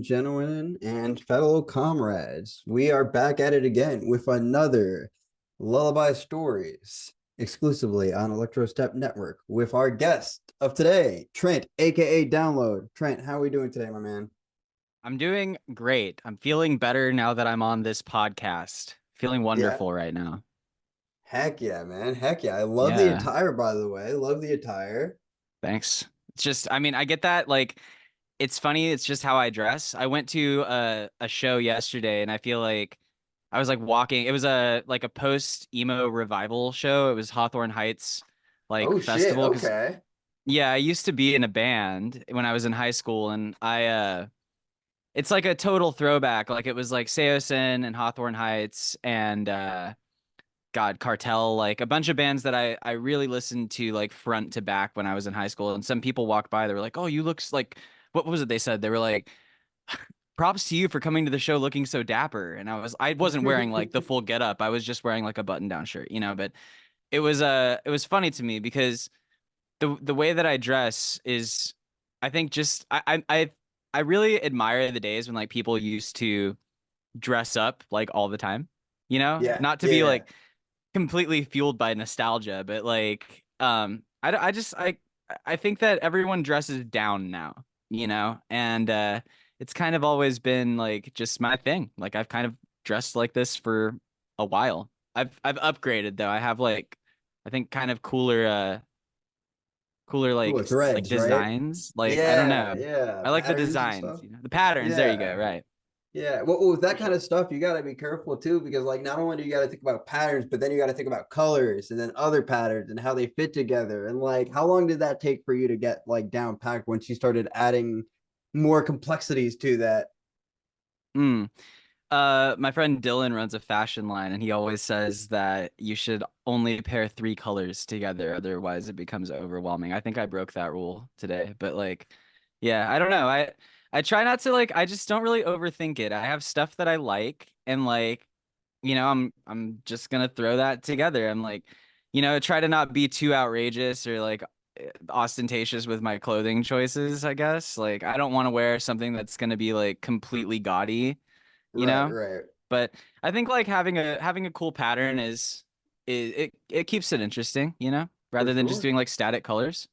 gentlemen, and fellow comrades. We are back at it again with another Lullaby Stories exclusively on ElectrostepNetwork with our guest of today, Trent, aka Download. Trent, how are we doing today, my man? I'm doing great. I'm feeling better now that I'm on this podcast. Feeling Yeah. wonderful right now. Heck yeah, man. Heck yeah. I love the Yeah, attire, by the way. Love the attire. thanks. It's just, I mean, I get that. Like, it's funny. It's just how I dress. I went to a show yesterday, and I feel like I was like walking. It was a post emo revival show. It was Hawthorne Heights like Oh shit. festival. Because Okay. yeah, I used to be in a band when I was in high school, and it's like a total throwback. Like it was like Seosin and Hawthorne Heights and God, Cartel, like a bunch of bands that I really listened to like front to back when I was in high school. And some people walked by, they were like, "Oh, you looks like what was it they said?" They were like, "Props to you for coming to the show looking so dapper." And I wasn't wearing like the full getup. I was just wearing like a button-down shirt, but it was funny to me because the way that I dress is I think just I really admire the days when like people used to dress up like all the time. Yeah. Not to be Yeah. like completely fueled by nostalgia, but like I just I think that everyone dresses down now, and it's kind of always been like just my thing. Like I've kind of dressed like this for a while. I've upgraded though. I have like I think kind of cooler Cool like threads, right? designs. Like I don't Yeah. know. Yeah. I like the Patterns and designs, stuff. the patterns. There you Yeah. go. Right. Yeah. Well, with For that kind sure. of stuff, you got to be careful too, because like not only do you got to think about patterns, but then you got to think about colors and then other patterns and how they fit together. And like, how long did that take for you to get like down packed once you started adding more complexities to that? Mm. My friend Dylan runs a fashion line, and he always says that you should only pair three colors together, otherwise it becomes overwhelming. I think I broke that rule today, but like, yeah, I don't know. I try not to like. I just don't really overthink it. I have stuff that I like, and like, I'm just gonna throw that together. I'm like, try to not be too outrageous or like ostentatious with my clothing choices, I guess. Like, I don't want to wear something that's gonna be like completely gaudy you Right, know? right. But I think like having a cool pattern it keeps it interesting, For rather than just sure. doing like static colors.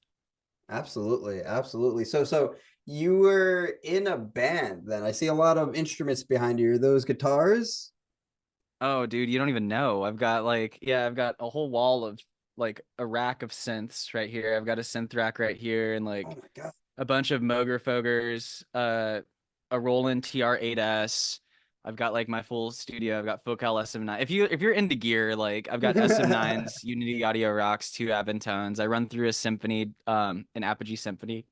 Absolutely, absolutely. So you were in a band then. I see a lot of instruments behind you. Are those guitars? Oh, dude, you don't even know. I've got a whole wall of like a rack of synths right here. I've got a synth rack right here and Oh like my God. a bunch of Moger Fogers, a Roland TR-8S. I've got like my full studio. I've got Focal SM9. If you're into gear, like I've got SM9s, Unity Audio Rocks, two Aventones. I run through a Symphony, an Apogee Symphony.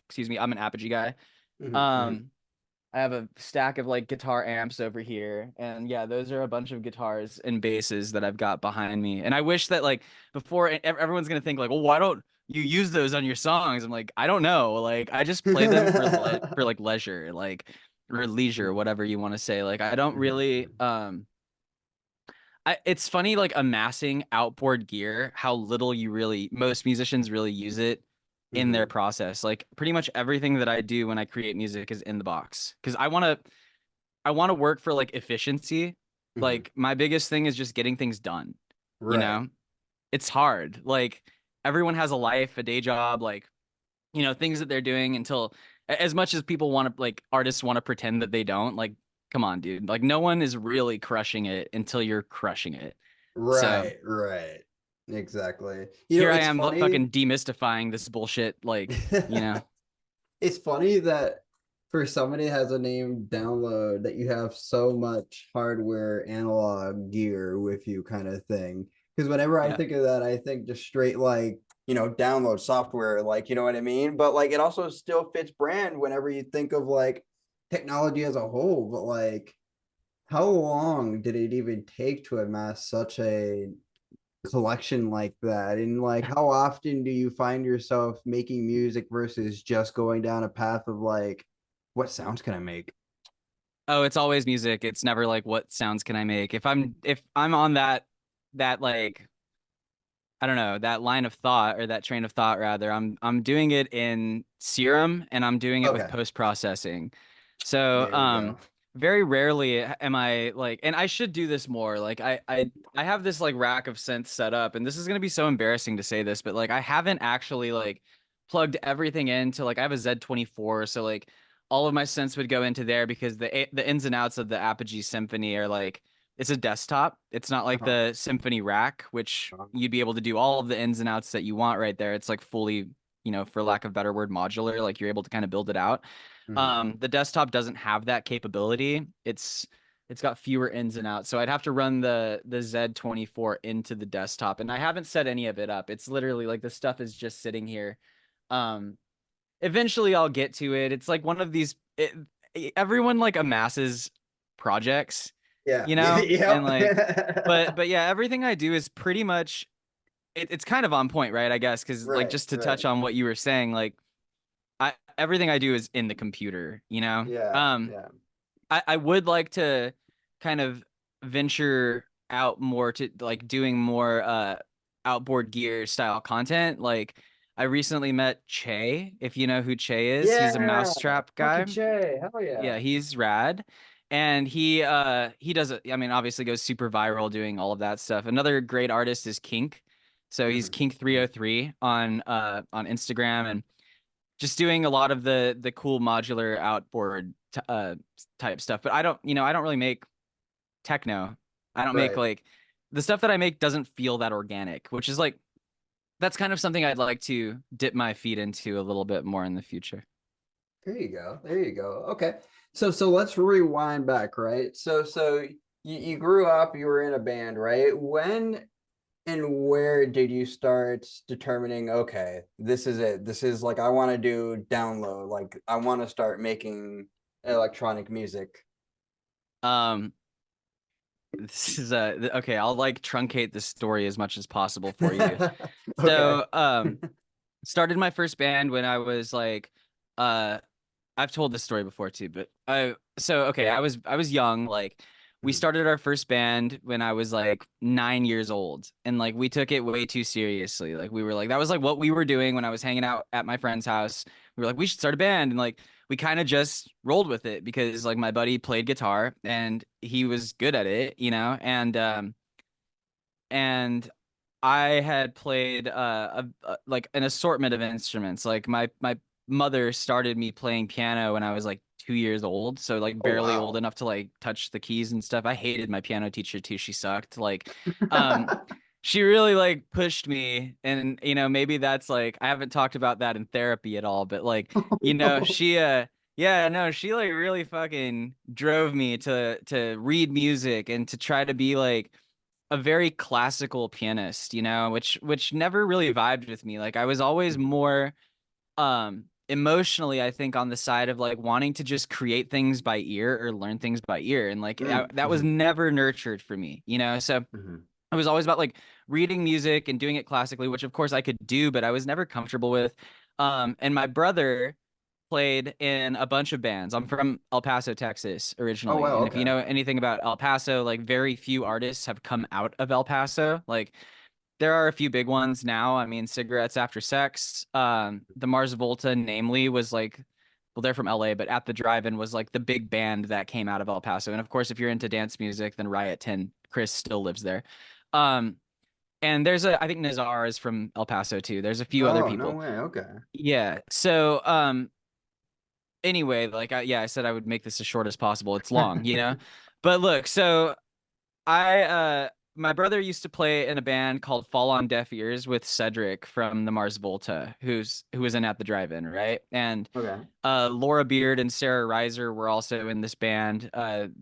Excuse me, I'm an Apogee guy. Mhm, mhm. Um, I have a stack of like guitar amps over here, and yeah, those are a bunch of guitars and basses that I've got behind me. And I wish that like before everyone's gonna think like, well, why don't you use those on your songs? I'm like, I don't know, like I just play them for like leisure, like or leisure, Mhm, whatever you want to say. Like I don't really mhm. it's funny like amassing outboard gear, how little most musicians really use it in their Mhm. process. Like pretty much everything that I do when I create music is in the box because I want to work for like efficiency. Mhm. Like my biggest thing is just getting things done, you Right. know? It's hard. Like everyone has a life, a day job, like things that they're doing until as much as people want to like artists want to pretend that they don't, like come on, dude. Like no one is really crushing it until you're crushing it. So, Right, right. Exactly. here I It's am funny. fucking demystifying this bullshit like. It's funny that for somebody that has a name download that you have so much hardware analog gear with you kind of thing. Because whenever I Yeah. think of that, I think just straight like, download software, like, you know what I mean? But like it also still fits brand whenever you think of like technology as a whole. But like, how long did it even take to amass such a collection like that? And like, how often do you find yourself making music versus just going down a path of like, what sounds can I make? Oh, it's always music. It's never like what sounds can I make? If I'm on that like I don't know, that line of thought or that train of thought rather, I'm doing it in Serum and I'm doing it with Okay. post processing. So, There you go. very rarely am I like, and I should do this more. Like, I have this like rack of synths set up, and this is gonna be so embarrassing to say this, but like, I haven't actually like plugged everything into like I have a Z24, so like all of my synths would go into there because the ins and outs of the Apogee Symphony are like it's a desktop. It's not like Uh-huh. the Symphony rack, which Uh-huh. you'd be able to do all of the ins and outs that you want right there. It's like fully, for lack of a better word, modular. Like you're able to kind of build it out. Mhm. The desktop doesn't have that capability. It's got fewer ins and outs. So I'd have to run the Z24 into the desktop, and I haven't set any of it up. It's literally like the stuff is just sitting here. Um, Eventually I'll get to it. It's like one of these everyone like amasses projects, Yeah. and Yep. like but yeah, everything I do is pretty much it's kind of on point, right? I guess because like Right, just to right. touch on what you were saying, like I everything I do is in the computer, you know? Yeah, yeah. I would like to kind of venture out more to like doing more outboard gear style content. Like I recently met Che, if you know who Che is. He's a Yeah. mousetrap guy. Monkey Che. Hell Yeah, yeah. he's rad. And he does it, I mean, obviously goes super viral doing all of that stuff. Another great artist is Kink. So he's Mhm, mhm. Kink303 on Instagram, and just doing a lot of the cool modular outboard type stuff. But I don't really make techno. I don't make Right. like the stuff that I make doesn't feel that organic, which is like that's kind of something I'd like to dip my feet into a little bit more in the future. There you go. There you go. Okay. So let's rewind back, right? So you grew up, you were in a band, right? When and where did you start determining, okay, this is it. This is like I want to do download, like I want to start making electronic music. Um, this is okay. I'll like truncate the story as much as possible for you. Okay. So, started my first band when I was like, uh, I've told this story before too, but okay, I was young. Like we Mhm. started our first band when I was like 9 years old, and like we took it way too seriously. Like we were like that was like what we were doing when I was hanging out at my friend's house. We were like we should start a band, and like we kind of just rolled with it because like my buddy played guitar and he was good at it, and I had played like an assortment of instruments. Like my mother started me playing piano when I was like 2 years old, so like Oh barely old wow. enough to like touch the keys and stuff. I hated my piano teacher too. She sucked. Um, she really like pushed me, and maybe that's like I haven't talked about that in therapy at all, but like she yeah, no, she like really fucking drove me to read music and to try to be like a very classical pianist, which never really vibed with me. Like I was always more emotionally, I think, on the side of like wanting to just create things by ear or learn things by ear. And like that was Mm-hmm. never nurtured for me. So Hmm. it was always about like reading music and doing it classically, which of course I could do, but I was never comfortable with. And my brother played in a bunch of bands. I'm from El Paso, Texas, Oh originally. wow, And if you okay. know anything about El Paso, like very few artists have come out of El Paso. Like there are a few big ones now. I mean, Cigarettes After Sex, the Mars Volta, namely, was like, well, they're from LA, but At the Drive-In was like the big band that came out of El Paso. And of course, if you're into dance music, then Riot 10, Chris still lives there. Um, and I think Nazar is from El Paso too. There's a few other Oh, no people. way. Okay. Yeah. So, anyway, like I said I would make this as short as possible. It's long. But look, so I my brother used to play in a band called Fall on Deaf Ears with Cedric from the Mars Volta, who was in At the Drive-In, right? And Okay. Laura Beard and Sarah Reiser were also in this band.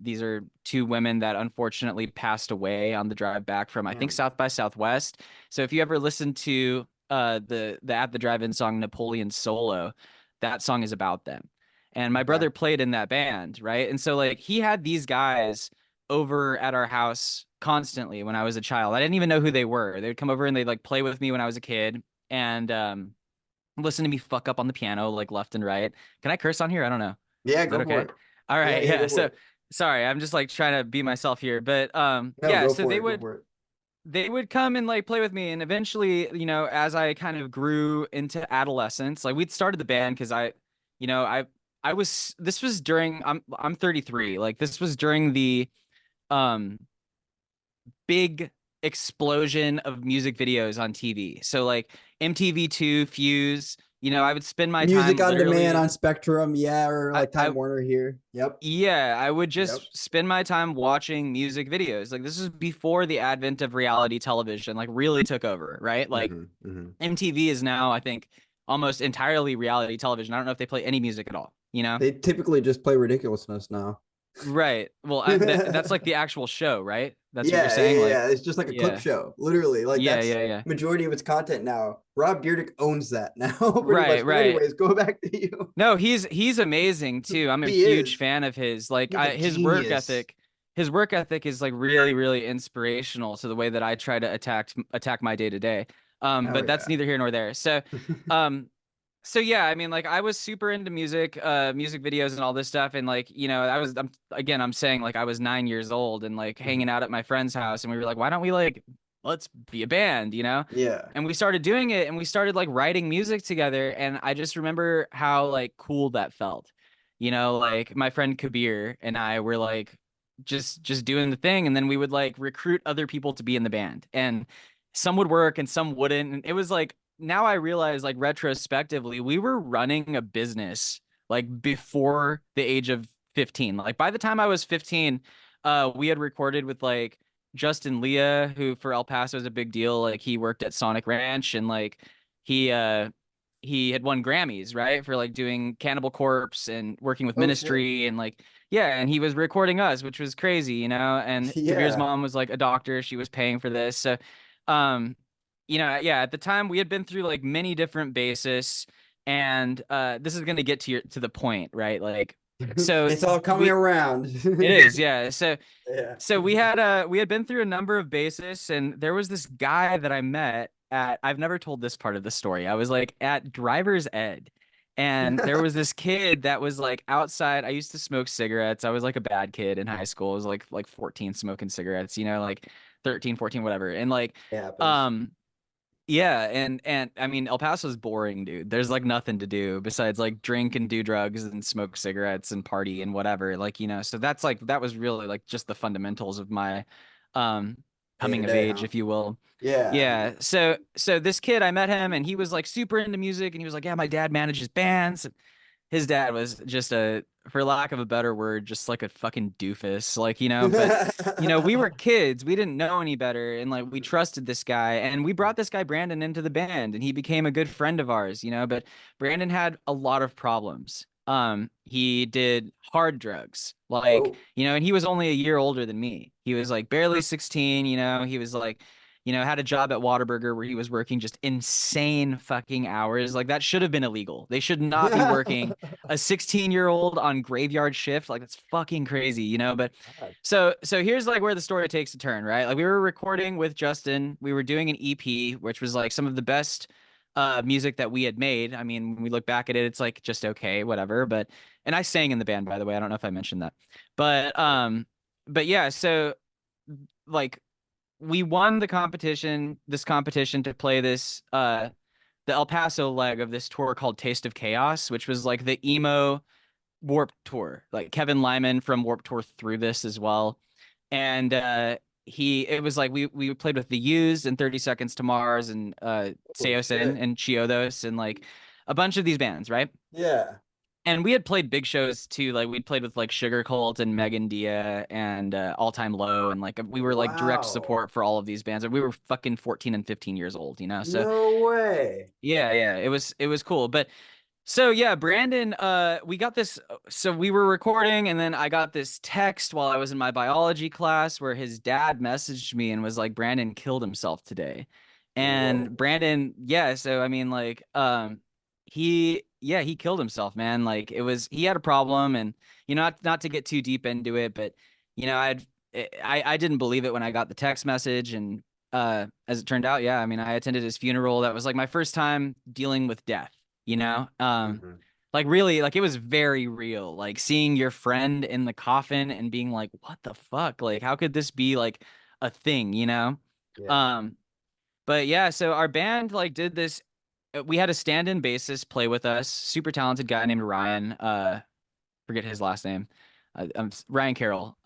These are two women that unfortunately passed away on the drive back from I think Damn. South by Southwest. So if you ever listen to the At the Drive-In song Napoleon Solo, that song is about them. And my Okay. brother played in that band, right? And so like he had these guys over at our house constantly when I was a child. I didn't even know who they were. They would come over and they'd like play with me when I was a kid and listen to me fuck up on the piano like left and right. Can I curse on here? I don't know. Yeah, Is that go for okay? it. All Yeah, right, yeah, yeah. go for So it. sorry, I'm just like trying to be myself here. But No, yeah, go so for they it. Go would for it. they would come and like play with me, and eventually, as I kind of grew into adolescence, like we'd started the band because I this was during I'm 33. Like this was during the um big explosion of music videos on TV. So like MTV2, Fuse, I would spend my Music time on demand literally on Spectrum, yeah, or I like Time I Warner here. Yep. yeah, I would Yep. just spend my time watching music videos. Like this is before the advent of reality television like really took over, right? Like Hmm. Hmm. MTV is now, I think, almost entirely reality television. I don't know if they play any music at all, you know? They typically just play ridiculousness now. Right. Well, that's like the actual show, right? That's what you're Yeah, saying? yeah, Like, yeah. It's just like a clip yeah. show, literally. Like Yeah, that's yeah, yeah. majority of its content now. Rob Dyrdek owns that now, pretty Right, much. But right. anyways, go back to you. No, he's amazing too. I'm a He huge is. fan of his. Like He's a genius. his work ethic is like really, really inspirational to the way that I try to attack my day to day. Oh But that's yeah. neither here nor there. Um, so yeah, I mean, like I was super into music videos and all this stuff, and like I'm saying like I was 9 years old and like hanging Mhm. out at my friend's house, and we were like, why don't we like let's be a band, you know? Yeah. And we started doing it, and we started like writing music together, and I just remember how like cool that felt, like my friend Kabir and I were like just doing the thing, and then we would like recruit other people to be in the band, and some would work and some wouldn't, and it was like now I realize, like retrospectively, we were running a business like before the age of 15. Like by the time I was 15, we had recorded with like Justin Leah, who for El Paso is a big deal. Like he worked at Sonic Ranch and like he uh he had won Grammys, right? For like doing Cannibal Corpse and working with Oh shit. Ministry and like yeah, and he was recording us, which was crazy, and Kabir's Yeah. mom was like a doctor, she was paying for this. So um yeah, at the time we had been through like many different bases, and this is gonna get to the point, right? Like, so It's all coming we around. it is, yeah. So Yeah. so we had been through a number of bases, and there was this guy that I met at I've never told this part of the story. I was like at driver's ed. And there was this kid that was like outside. I used to smoke cigarettes. I was like a bad kid in high school. I was like 14 smoking cigarettes, like 13, 14, whatever. And like It happens. um yeah, and I mean El Paso's boring, dude. There's like nothing to do besides like drink and do drugs and smoke cigarettes and party and whatever. Like, so that's like that was really like just the fundamentals of my um Day to coming of day, age, huh? if you will. Yeah. Yeah. So this kid, I met him and he was like super into music and he was like, "Yeah, my dad manages bands." His dad was just for lack of a better word, just like a fucking doofus. Like, but we were kids. We didn't know any better. And like we trusted this guy. And we brought this guy Brandon into the band and he became a good friend of ours, but Brandon had a lot of problems. He did hard drugs, like, Oh. and he was only a year older than me. He was like barely 16, he was like had a job at Whataburger where he was working just insane fucking hours. Like that should have been illegal. They should not be working a 16-year-old on graveyard shift. Like that's fucking crazy, But God. so here's like where the story takes a turn, right? Like we were recording with Justin. We were doing an EP, which was like some of the best music that we had made. I mean, when we look back at it, it's like just okay, whatever. And I sang in the band, by the way. I don't know if I mentioned that. But but yeah, so like we won this competition to play the El Paso leg of this tour called Taste of Chaos, which was like the emo Warped Tour. Like Kevin Lyman from Warped Tour through this as well. And it was like we played with the Used and 30 Seconds to Mars and Holy Seosin shit. and Chiodos and like a bunch of these bands, right? Yeah. And we had played big shows too. Like we'd played with like Sugar Cult and Megan Dia and All Time Low, and like we were like direct Wow. support for all of these bands. And we were fucking 14 and 15 years old, So No way. yeah, yeah, it was cool. But so yeah, Brandon, we got this. So we were recording, and then I got this text while I was in my biology class where his dad messaged me and was like, "Brandon killed himself today." And Whoa. Brandon, yeah. So I mean, like, he killed himself, man. Like he had a problem, and not to get too deep into it, but I didn't believe it when I got the text message, and as it turned out, yeah, I mean, I attended his funeral. That was like my first time dealing with death you know Mhm. like really like it was very real, like seeing your friend in the coffin and being like, what the fuck, like how could this be like a thing. Yeah. um but yeah, so our band like did this. We had a stand-in bassist play with us, super talented guy named Ryan. forget his last name. Ryan Carroll.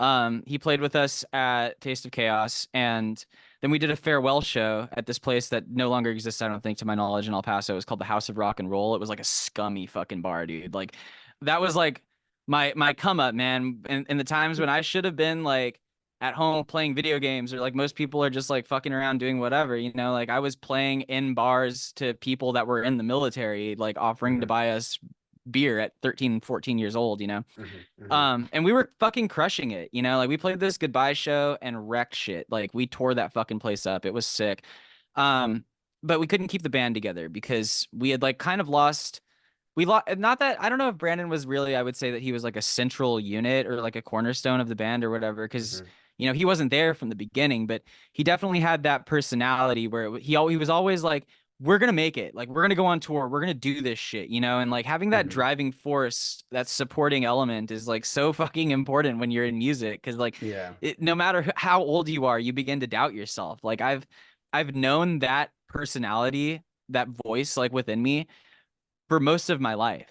He played with us at Taste of Chaos, and then we did a farewell show at this place that no longer exists, I don't think, to my knowledge, in El Paso. It was called the House of Rock and Roll. It was like a scummy fucking bar, dude. Like that was like my come up, man. In the times when I should have been like at home playing video games, or like most people are just like fucking around doing whatever, you know, like I was playing in bars to people that were in the military, like offering to Mhm, buy us beer at 13, 14 years old, you know. mhm, mhm. And we were fucking crushing it, you know, like we played this goodbye show and wrecked shit. Like we tore that fucking place up. It was sick. Um, but we couldn't keep the band together because we had like kind of lost we lost, not that, I don't know if Brandon was really, I would say that he was like a central unit or like a cornerstone of the band or whatever, because Mhm. you know he wasn't there from the beginning, but he definitely had that personality where he was always like, we're gonna make it, like we're gonna go on tour, we're gonna do this shit, you know, and like having that Mhm. driving force, that supporting element is like so fucking important when you're in music, because like Yeah. no matter how old you are, you begin to doubt yourself. Like I've known that personality, that voice like within me for most of my life,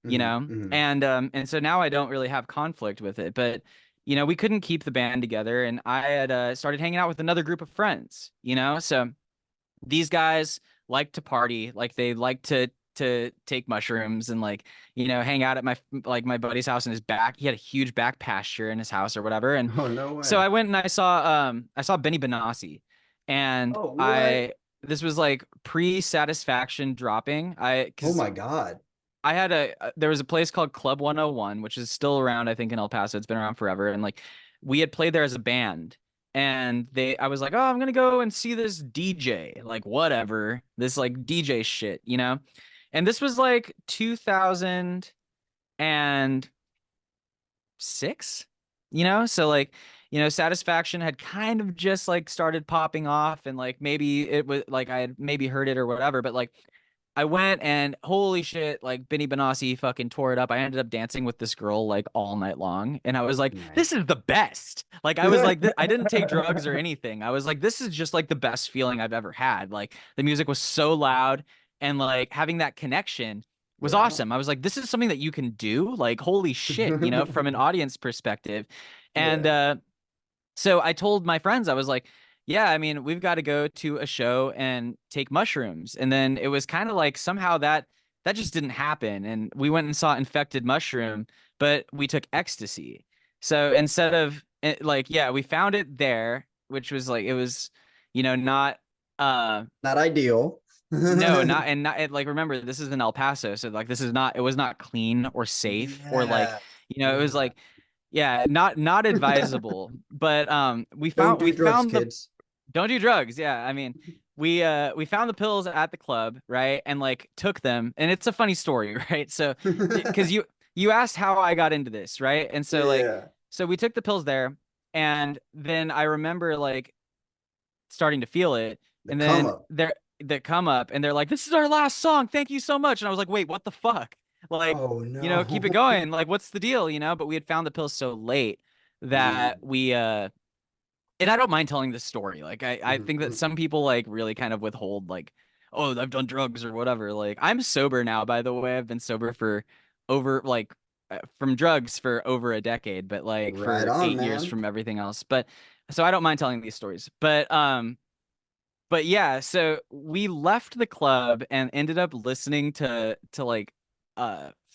you Mhm, know? mhm. And so now I don't really have conflict with it, but you know, we couldn't keep the band together, and I had started hanging out with another group of friends, you know? So these guys like to party, like they like to take mushrooms and like, you know, hang out at my buddy's house in his back. He had a huge back pasture in his house or whatever. And Oh, no so way. I went and I saw Benny Benassi, and Oh, what? I this was like pre-Satisfaction dropping. Oh Because my God. I had there was a place called Club 101, which is still around, I think, in El Paso. It's been around forever. And like we had played there as a band. And I was like, oh, I'm gonna go and see this DJ, like whatever, this like DJ shit, you know? And this was like 2006, you know? So like, you know, Satisfaction had kind of just like started popping off, and like maybe it was like I had maybe heard it or whatever, but like I went and holy shit, like Benny Benassi fucking tore it up. I ended up dancing with this girl like all night long. And I was like, this Nice. is the best. Like I was like, I didn't take drugs or anything. I was like, this is just like the best feeling I've ever had. Like the music was so loud, and like having that connection was Yeah. awesome. I was like, this is something that you can do. Like, holy shit, you know, from an audience perspective. And Yeah. so I told my friends, I was like, yeah, I mean, we've got to go to a show and take mushrooms. And then it was kind of like somehow that just didn't happen. And we went and saw Infected Mushroom, but we took ecstasy. So instead of like, yeah, we found it there, which was like, it was, you know, not, Not ideal. no, not, and not, like, remember, this is in El Paso. So like, this is not, it was not clean or safe or like, Yeah. you know, it was Yeah. like, yeah, not advisable. But Don't we do drugs, found the kids. don't do drugs. Yeah, I mean, we found the pills at the club, right? And like took them. And it's a funny story, right? So because you asked how I got into this, right? And so like Yeah. so we took the pills there, and then I remember like starting to feel it, The and come then up. they come up and they're like, "This is our last song. Thank you so much." And I was like, "Wait, what the fuck?" Like, Oh you know, keep it no. going. Like, what's the deal, you know? But we had found the pills so late that Mm. we and I don't mind telling this story. Like I Mhm, think that mhm. some people like really kind of withhold like, oh, I've done drugs or whatever. Like I'm sober now, by the way. I've been sober for over like from drugs for over a decade, but like Right for on, 8 years man. from everything else. But so I don't mind telling these stories. But yeah, so we left the club and ended up listening to like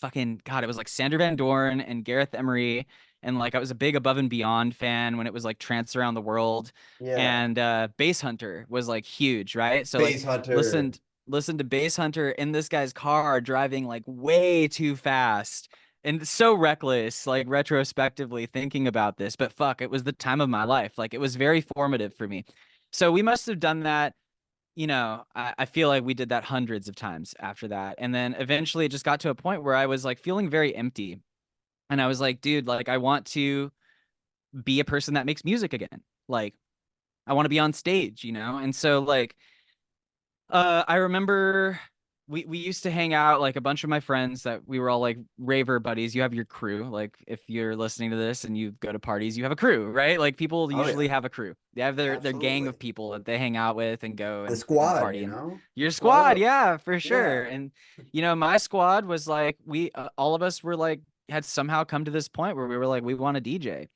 fucking God, it was like Sander Van Dorn and Gareth Emery, and like I was a big Above and Beyond fan when it was like Trance Around the World, Yeah. and Bass Hunter was like huge, right? So like Space Hunter. listened to Bass Hunter in this guy's car driving like way too fast. And so reckless, like retrospectively thinking about this, but fuck, it was the time of my life. Like it was very formative for me. So we must have done that, you know, I feel like we did that hundreds of times after that. And then eventually it just got to a point where I was like feeling very empty. And I was like, dude, like I want to be a person that makes music again. Like I want to be on stage, you know? And so like I remember we used to hang out, like a bunch of my friends that we were all like raver buddies. You have your crew. Like if you're listening to this and you go to parties, you have a crew, right? Like people Oh yeah. usually have a crew. They have their gang Absolutely. of people that they hang out with and go The and squad, party. you And know? your Squad squad, up. yeah, for Yeah. sure. And you know, my squad was like we all of us were like had somehow come to this point where we were like, we want a DJ,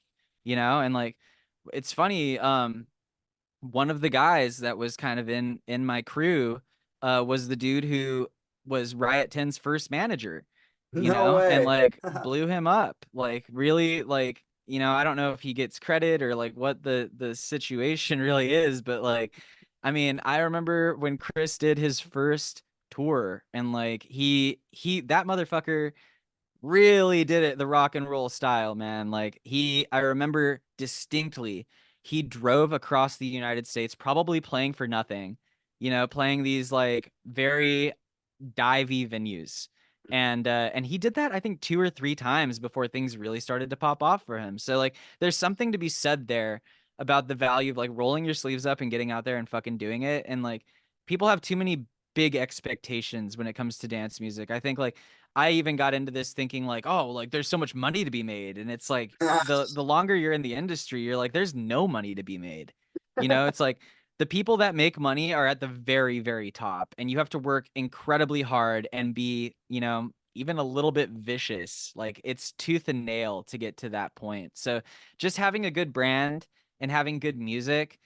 you know, and like it's funny. One of the guys that was kind of in my crew was the dude who was Riot 10's first manager, you No know, and way. like blew him up. Like really like, you know, I don't know if he gets credit or like what the situation really is, but like I mean, I remember when Chris did his first tour and like he that motherfucker really did it the rock and roll style, man. Like I remember distinctly, he drove across the United States, probably playing for nothing, you know, playing these like very divey venues. And he did that I think 2 or 3 times before things really started to pop off for him. So like there's something to be said there about the value of like rolling your sleeves up and getting out there and fucking doing it. And like people have too many big expectations when it comes to dance music. I think like I even got into this thinking like, oh, like there's so much money to be made. And it's like the longer you're in the industry, you're like, there's no money to be made. You know, it's like the people that make money are at the very, very top, and you have to work incredibly hard and be, you know, even a little bit vicious. Like it's tooth and nail to get to that point. So just having a good brand and having good music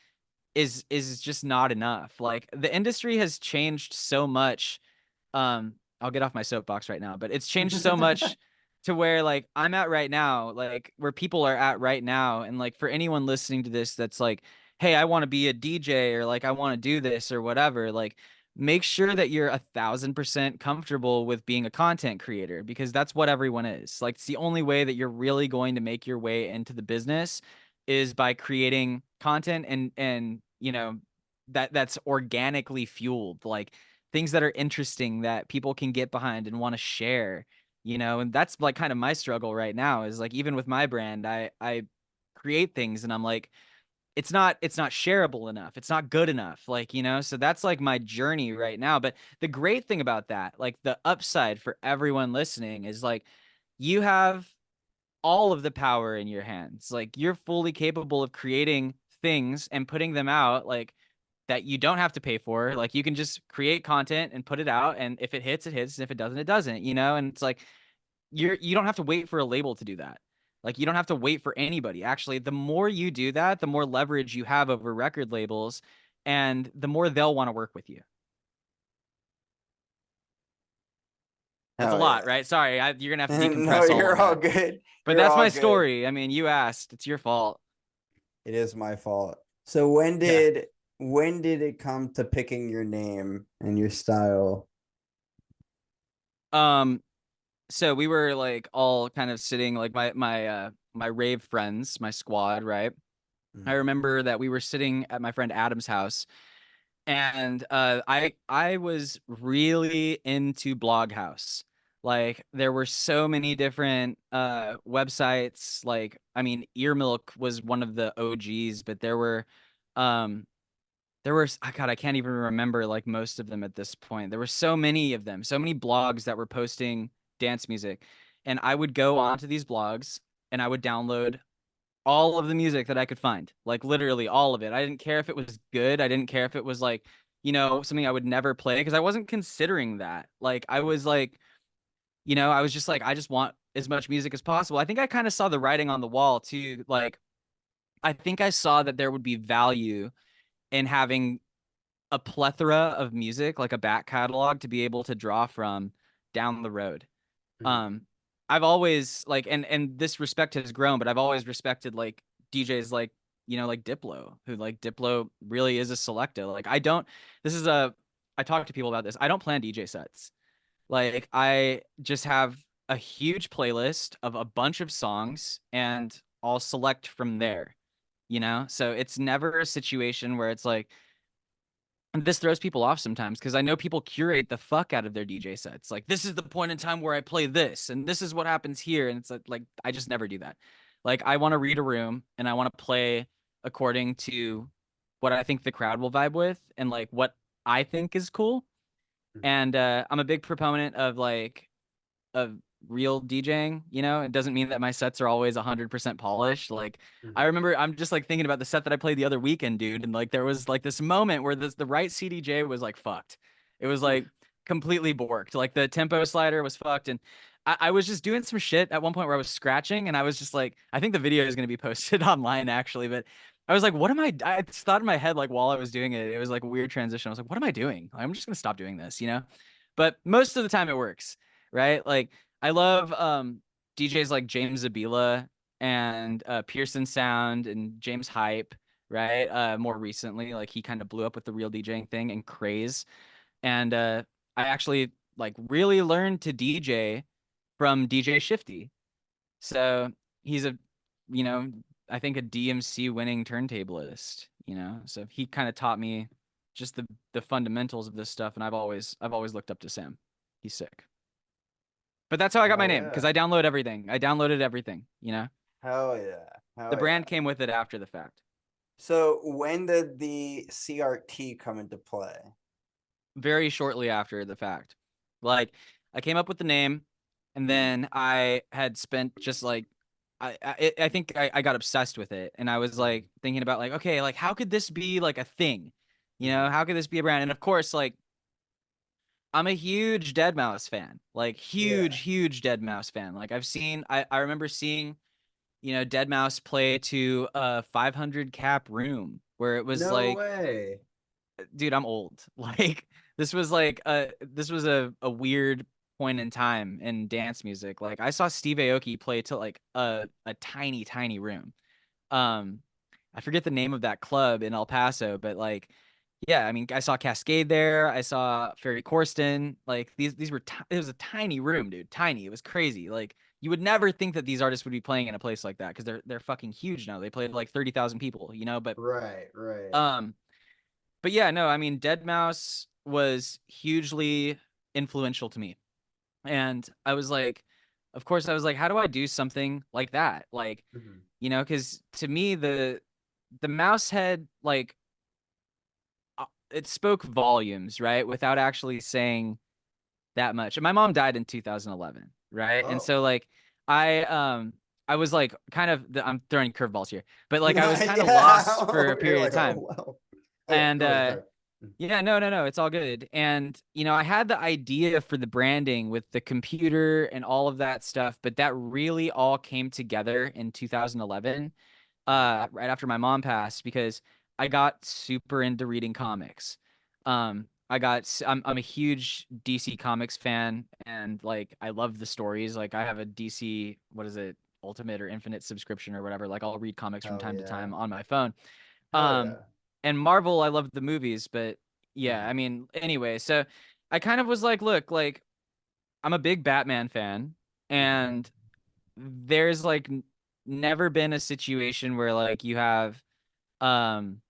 is just not enough. Like the industry has changed so much. I'll get off my soapbox right now, but it's changed so much to where like I'm at right now, like where people are at right now. And like for anyone listening to this that's like, hey, I want to be a DJ or like I want to do this or whatever, like make sure that you're 1,000% comfortable with being a content creator because that's what everyone is. Like it's the only way that you're really going to make your way into the business is by creating content and you know that's organically fueled, like things that are interesting that people can get behind and want to share, you know. And that's like kind of my struggle right now is like even with my brand, I create things and I'm like it's not shareable enough, it's not good enough, like, you know. So that's like my journey right now. But the great thing about that, like the upside for everyone listening, is like you have all of the power in your hands. Like you're fully capable of creating things and putting them out like that you don't have to pay for. Like you can just create content and put it out, and if it hits, it hits, and if it doesn't, it doesn't, you know? And it's like you don't have to wait for a label to do that. Like you don't have to wait for anybody. Actually, the more you do that, the more leverage you have over record labels and the more they'll want to work with you. That's a Hell lot, yeah. right? Sorry, you're gonna have to No, decompress all of you're all that. good. But You're that's all my good. story. I mean, you asked. It's your fault. It is my fault. So Yeah. when did it come to picking your name and your style? Um, so we were like all kind of sitting like my rave friends, my squad, right? I Mhm. remember that we were sitting at my friend Adam's house, and I was really into Bloghouse. Like there were so many different websites. Like I mean, Earmilk was one of the OGs, but um God, I can't even remember like most of them at this point. There were so many of them, so many blogs that were posting dance music. And I would go onto these blogs and I would download all of the music that I could find, like literally all of it. I didn't care if it was good. I didn't care if it was like, you know, something I would never play because I wasn't considering that. Like I was like, you know, I was just like, I just want as much music as possible. I think I kind of saw the writing on the wall too. Like I think I saw that there would be value in having a plethora of music, like a back catalog to be able to draw from down the road. Mhm. Um, I've always like, and this respect has grown, but I've always respected like DJs like, you know, like Diplo, who like Diplo really is a selector. Like I don't, this is a, I talk to people about this. I don't plan DJ sets. Like I just have a huge playlist of a bunch of songs and I'll select from there, you know? So it's never a situation where it's like, and this throws people off sometimes because I know people curate the fuck out of their DJ sets. Like, this is the point in time where I play this, and this is what happens here. And it's like I just never do that. Like, I want to read a room and I want to play according to what I think the crowd will vibe with and like what I think is cool. And I'm a big proponent of real DJing, you know. It doesn't mean that my sets are always 100% polished. Like I Mhm. remember I'm just like thinking about the set that I played the other weekend, dude, and like there was like this moment where the right CDJ was like fucked. It was like completely borked. Like the tempo slider was fucked, and I was just doing some shit at one point where I was scratching, and I was just like, I think the video is going to be posted online actually, but I was like, what am I just thought in my head, like while I was doing it, it was like a weird transition. I was like, what am I doing? Like, I'm just going to stop doing this, you know? But most of the time it works, right? Like I love DJs like James Zabila and Pearson Sound and James Hype, right? More recently, like he kind of blew up with the real DJing thing and Craze. And I actually like really learned to DJ from DJ Shifty. So he's a, you know, I think a DMC winning turntablist, you know. So he kind of taught me just the fundamentals of this stuff, and I've always looked up to Sam. He's sick. But that's how I got my Hell name because yeah. I download everything. I downloaded everything, you know. Hell yeah. The Hell brand yeah. came with it after the fact. So when did the CRT come into play? Very shortly after the fact. Like I came up with the name, and Hmm. then I had spent just like I think I got obsessed with it, and I was Hmm. like thinking about like, okay, like how could this be like a thing, you know? Hmm. How could this be a brand? And of course, like I'm a huge Dead Mouse fan, like Yeah. huge Dead Mouse fan. Like I remember seeing, you know, Dead Mouse play to a 500 cap room where it was No like, way. dude, I'm old. Like this was a weird point in time in dance music. Like I saw Steve Aoki play to like a tiny room. Um I forget the name of that club in El Paso, but like yeah, I mean I saw Cascade there. I saw Ferry Corsten. Like these were it was a tiny room, dude. Tiny. It was crazy. Like you would never think that these artists would be playing in a place like that because they're fucking huge now. They played like 30,000 people, you know, Right, right. um but yeah, no, I mean, Dead Mouse was hugely influential to me. And I was like, of course, I was like, how do I do something like that? Like, Hmm. you know, because to me, the mouse head, like, it spoke volumes, right? Without actually saying that much. And my mom died in 2011, right? And Oh. so, like, I, um, I was like kind of, I'm throwing curveballs here, but like I was kind of Yeah. lost for a You're period of like, oh time. wow. Okay, And go ahead. Sorry. yeah, no, it's all good. And you know, I had the idea for the branding with the computer and all of that stuff, but that really all came together in 2011, Mhm. right after my mom passed, because I got super into reading comics. I'm a huge DC Comics fan, and like I love the stories. Like I have a DC, what is it, Ultimate or Infinite subscription or whatever. Like I'll read comics from Hell time to yeah. time on my phone. Hell Um, yeah. and Marvel, I love the movies, but yeah, Mhm. I mean, anyway, so I kind of was like, look, like I'm a big Batman fan, Mhm. and there's like never been a situation where like you have um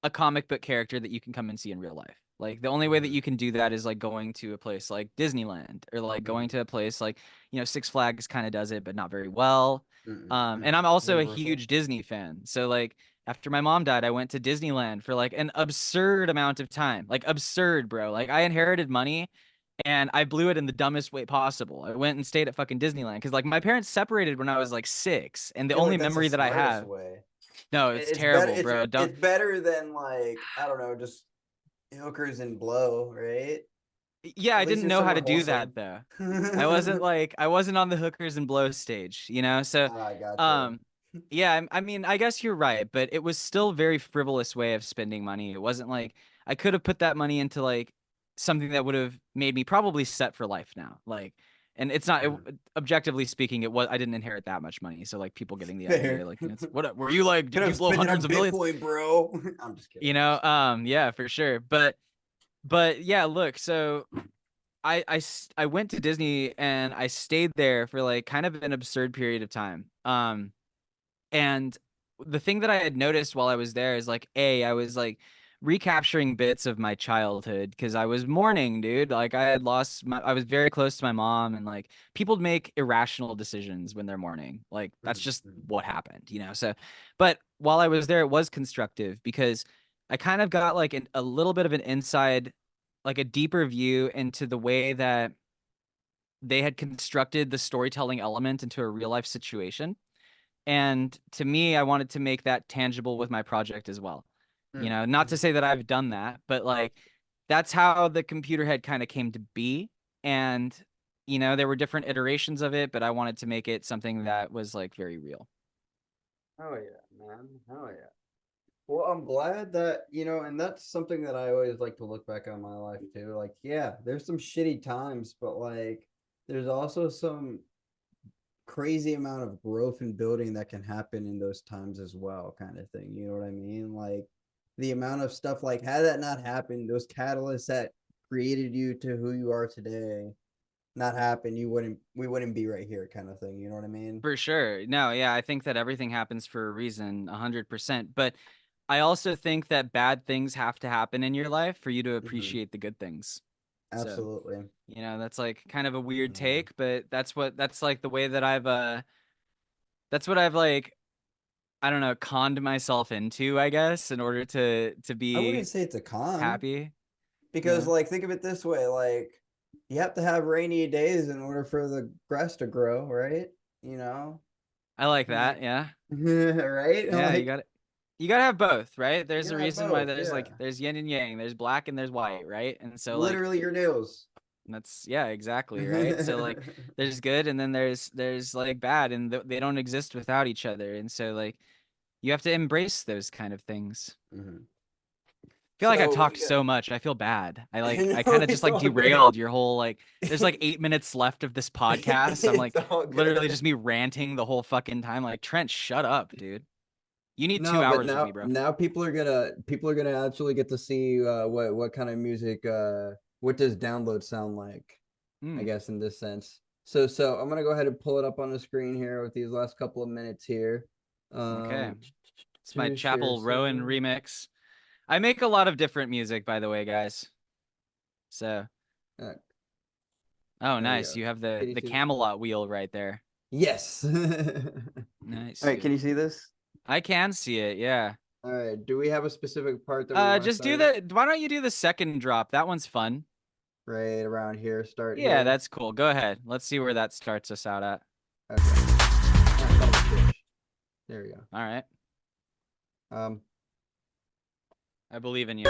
a comic book character that you can come and see in real life. Like the only way that Mhm. you can do that is like going to a place like Disneyland or like going Mhm. to a place like, you know, Six Flags kind of does it, but not very well. Mhm. And Mhm. I'm also a Universal. huge Disney fan. So like after my mom died, I went to Disneyland for like an absurd amount of time. Like absurd, bro. Like I inherited money and I blew it in the dumbest way possible. I went and stayed at fucking Disneyland because like my parents separated when I was like 6, and I the feel only like that's the memory that I smartest have, way. no, it's It's better. terrible, bro. Don't. It's better than like I don't know, just hookers and blow, right? Yeah, At I least didn't you're know how somewhere to do wholesome. that though. I wasn't on the hookers and blows stage, you know? So I gotcha. um yeah, I mean, I guess you're right, but it was still a very frivolous way of spending money. It wasn't like I could have put that money into like something that would have made me probably set for life now. Like and it's not Mhm. objectively speaking, it was I didn't inherit that much money. So like people getting the idea Fair. like, you know, it's what were you like, Could did you have blow spent it hundreds on of millions? Bitcoin, bro. I'm just kidding. You I'm know, just kidding. yeah, for sure. But yeah, look, so I went to Disney and I stayed there for like kind of an absurd period of time. And the thing that I had noticed while I was there is like, I was like recapturing bits of my childhood because I was mourning, dude. Like I was very close to my mom, and like people make irrational decisions when they're mourning. Like that's Mhm. just Mhm. what happened, you know? So, but while I was there, it was constructive because I kind of got like a little bit of an inside, like a deeper view into the way that they had constructed the storytelling element into a real life situation. And to me, I wanted to make that tangible with my project as well. You Mhm. know, not to Mhm. say that I've done that, but like that's how the computer head kind of came to be. And you know, there were different iterations of it, but I wanted to make it something that was like very real. Oh yeah, man. Oh yeah. Well, I'm glad that, and that's something that I always like to look back on my life too. Like, yeah, there's some shitty times, but like there's also some crazy amount of growth and building that can happen in those times as well, kind of thing. You know what I mean? Like the amount of stuff, like had that not happened, those catalysts that created you to who you are today not happen, we wouldn't be right here, kind of thing. You know what I mean? For sure. No, yeah, I think that everything happens for a reason, 100%. But I also think that bad things have to happen in your life for you to Hmm. appreciate the good things. So, Absolutely. you know, that's like kind of a weird Yeah. take, but that's like the way that that's what I've like, I don't know, conned myself into, I guess, in order to I wouldn't be say it's a con happy, you because, know? like, think of it this way: like, you have to have rainy days in order for the grass to grow, right? You know, I like that, like, yeah. right? Yeah, Like, you gotta have both, right? you There's a gotta have reason why both. there's Yeah, like there's yin and yang, there's black and there's white, right? And so like literally your nails. that's yeah, exactly, right? So like there's good and then there's like bad and they don't exist without each other. And so like you have to embrace those kind of things. Mhm. I feel like I've So we talked got. so much. I feel bad. I No, kind of just it's like all good. derailed your whole like there's like 8 minutes left of this podcast. I'm It's like all literally good. just me ranting the whole fucking time. Like Trent, shut up, dude. You need two No, but hours with now me, bro. now people are gonna actually get to see what kind of music what does download sound like, I Mm, guess in this sense. So I'm gonna go ahead and pull it up on the screen here with these last couple of minutes here. okay. Um It's my to share Chapel Rowan screen. remix. I make a lot of different music, by the way, guys. So, Uh, oh, there we nice. go. You have Can you the see this? Camelot wheel right there. Yes. All Nice, right, can dude. you see this? I can see it. Yeah. All right. Do we have a specific part that we want to Just do start at? the. Why don't you do the second drop? That one's fun. Right around here, start Yeah, here. that's cool. Go ahead. Let's see where that starts us out at. Okay. All right, that'll switch. There we go. All right. Um I believe in you.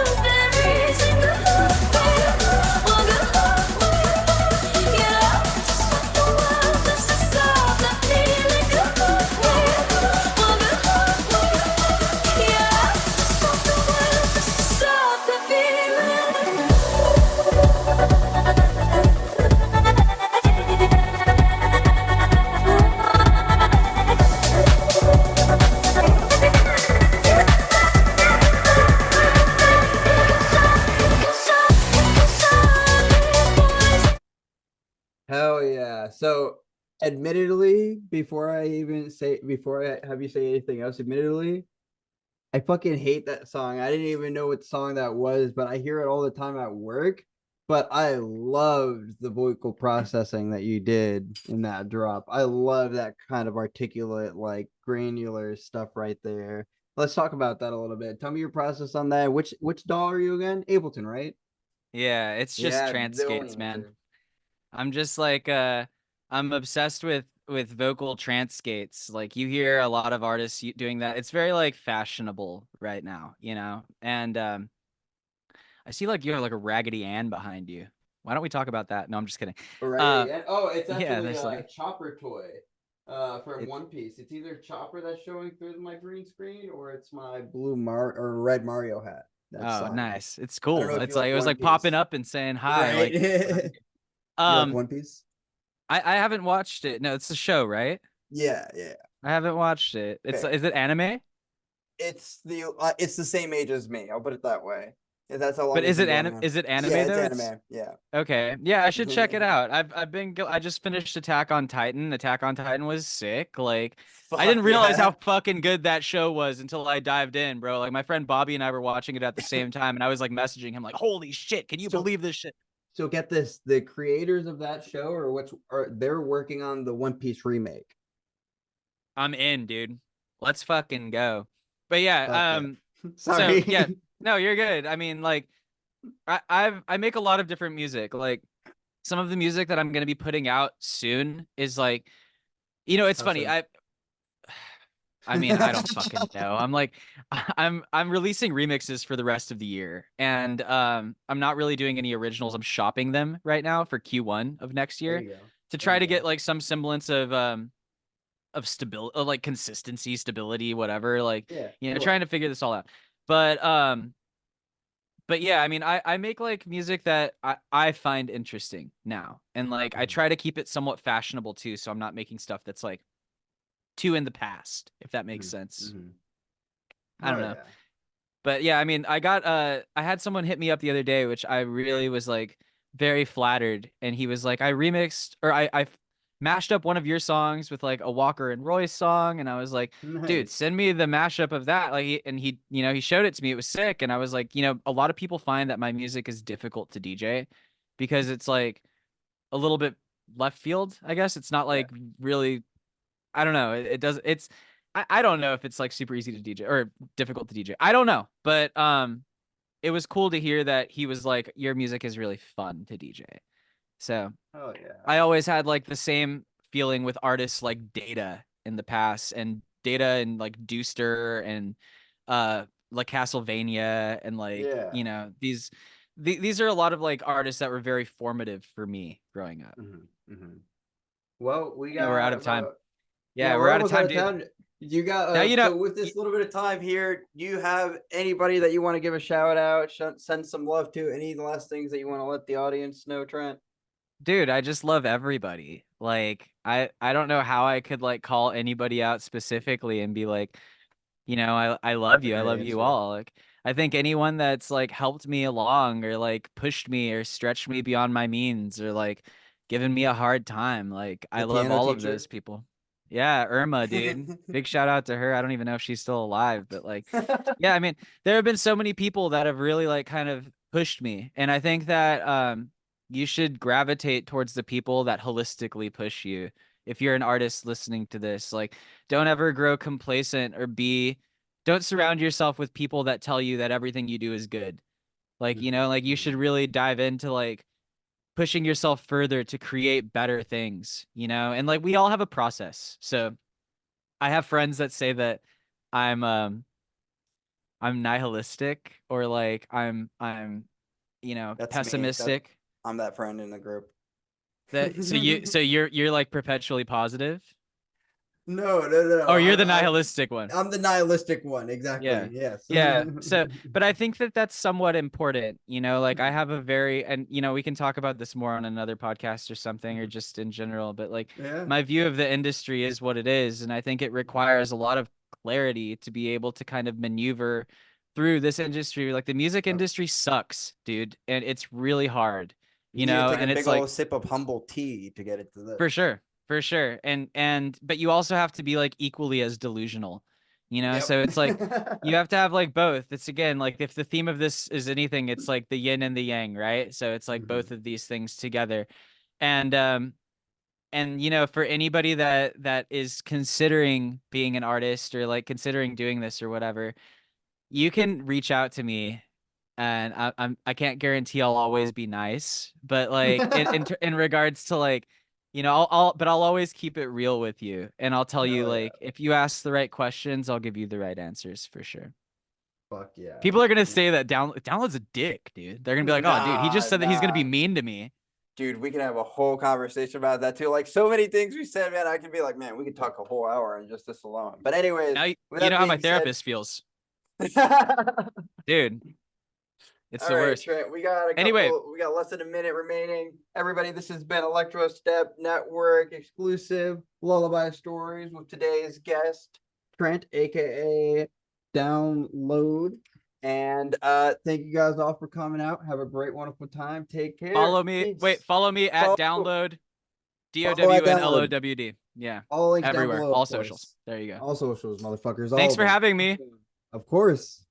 Hell yeah. So, admittedly, before I have you say anything else, admittedly, I fucking hate that song. I didn't even know what song that was, but I hear it all the time at work. But I loved the vocal processing that you did in that drop. I love that kind of articulate, like granular stuff right there. Let's talk about that a little bit. Tell me your process on that. Which doll are you again? Ableton, right? Yeah, it's just Yeah, transcates, man. Billionaire. I'm just like I'm obsessed with vocal transcates. Like you hear a lot of artists doing that. It's very like fashionable right now, you know. And I see like you have like a Raggedy Ann behind you. Why don't we talk about that? No, I'm just kidding. Raggedy Ann. Oh, it's Yeah, actually there's a like Chopper toy from it's One Piece. It's either Chopper that's showing through my green screen or it's my blue or red Mario hat that's oh on. nice. It's I don't know cool. if you It's like like it was One like popping Piece. up and saying hi, Right. like behind you. You like Um, One Piece? I haven't watched it. No, it's a show, right? Yeah, yeah. I haven't watched it. It's Okay. is it anime? It's the same age as me. I'll put it that way. Yeah, that's how long But it's been going on. Is it Yeah, anime it's though? It's anime. Yeah. okay. Yeah, I should check it out. I just finished Attack on Titan. Attack on Titan was sick. Like I didn't Fuck realize how yeah. fucking good that show was until I dived in, bro. Like my friend Bobby and I were watching it at the same time and I was like messaging him like, "Holy shit, can you So believe this shit?" so get this, the creators of that show they're working on the One Piece remake. I'm in, dude. Let's fucking go. But Fuck yeah, yeah. so yeah, Sorry. no, you're good. I mean, like I make a lot of different music. Like some of the music that I'm gonna be putting out soon is like, you know, it's How funny. soon? I mean, I don't fucking know. I'm like, I'm releasing remixes for the rest of the year, and I'm not really doing any originals. I'm shopping them right now for Q1 of next There year you go. to There try you to get go. like some semblance of stability, like consistency, stability, whatever. Like, Yeah. trying Look. to figure this all out. But but yeah, I mean, I make like music that I find interesting now, and like I Mhm, try to keep it somewhat fashionable too, so I'm not making stuff that's like too in the past, if that makes mhm, sense. mhm. I don't Oh know. yeah. But yeah, I mean, I had someone hit me up the other day, which I really was like very flattered, and he was like, I remixed or I mashed up one of your songs with like a Walker and Royce song, and I was like, dude, Nice. send me the mashup of that. Like, he showed it to me. It was sick, and I was like, a lot of people find that my music is difficult to DJ because it's like a little bit left field, I guess. It's not Yeah. like really, I don't know. It does. I don't know if it's like super easy to DJ or difficult to DJ. I don't know, but it was cool to hear that he was like, your music is really fun to DJ. So Oh yeah. I always had like the same feeling with artists like Data in the past, and Data and like Deuster and La Castlevania, and like, Yeah. these are a lot of like artists that were very formative for me growing up. Mhm, mhm. Well, we We're out got of time. about, Yeah, yeah, we're we're out of almost out time, of dude. time. You got Now so with this little bit of time here, do you have anybody that you want to give a shout out, send some love to? Any last things that you want to let the audience know, Trent? dude, I just love everybody. Like, I don't know how I could like call anybody out specifically and be like, I love That's a you. I great love you answer. all. Like, I think anyone that's like helped me along or like pushed me or stretched me beyond my means or like given me a hard time, like I The love piano all of teacher. those people. Yeah, Irma, dude. Big shout out to her. I don't even know if she's still alive, but like, yeah, I mean, there have been so many people that have really like kind of pushed me. And I think that you should gravitate towards the people that holistically push you. If you're an artist listening to this, like, don't ever grow complacent or don't surround yourself with people that tell you that everything you do is good. Like, like you should Mhm. really dive into like pushing yourself further to create better things, and like we all have a process. So I have friends that say that I'm I'm nihilistic, or like I'm That's me. That pessimistic. I'm that friend in the group. You're like perpetually positive, No, no, no. or you're the nihilistic one. I'm the nihilistic one. Exactly. Yeah. Yes. Yeah. So, but I think that that's somewhat important, like I Mhm. have a very, and, we can talk about this more on another podcast or something, or just in general, but like Yeah. my view of the industry is what it is. And I think it requires a lot of clarity to be able to kind of maneuver through this industry. Like the music Yep. industry sucks, dude. And it's really hard, You need to take a and big it's old like, sip of humble tea to get it to for this. sure. For sure. But you also have to be like equally as delusional, Yep. So it's like you have to have like both. It's again like if the theme of this is anything, it's like the yin and the yang, right? So it's like Mhm. both of these things together. And for anybody that is considering being an artist or like considering doing this or whatever, you can reach out to me, and I can't guarantee I'll always be nice, but like in regards to like, I'll always keep it real with you, and I'll tell you Hell yeah. like if you ask the right questions, I'll give you the right answers for sure. Fuck yeah. People are gonna say that download's a dick, dude. They're gonna be like, oh, dude, he just Nah, said that he's gonna be nah. mean to me. Dude, we can have a whole conversation about that too. Like so many things we said, man, I can be like, man, we could talk a whole hour on just this alone. But anyways, Now with you that know how my being said, therapist feels, all dude. It's the right, worst. Trent, Anyway, we got less than a minute remaining. Everybody, this has been Electrostep Network exclusive lullaby stories with today's guest, Trent, aka Download. And thank you guys all for coming out. Have a great, wonderful time. Take care. follow me. Wait, Peace. follow me at Follow, download. follow at Download. DOWNLOWD. Yeah. All links down Everywhere. below, of All course. socials. There you go. All socials, motherfuckers, all Thanks of for them. having me. Of course.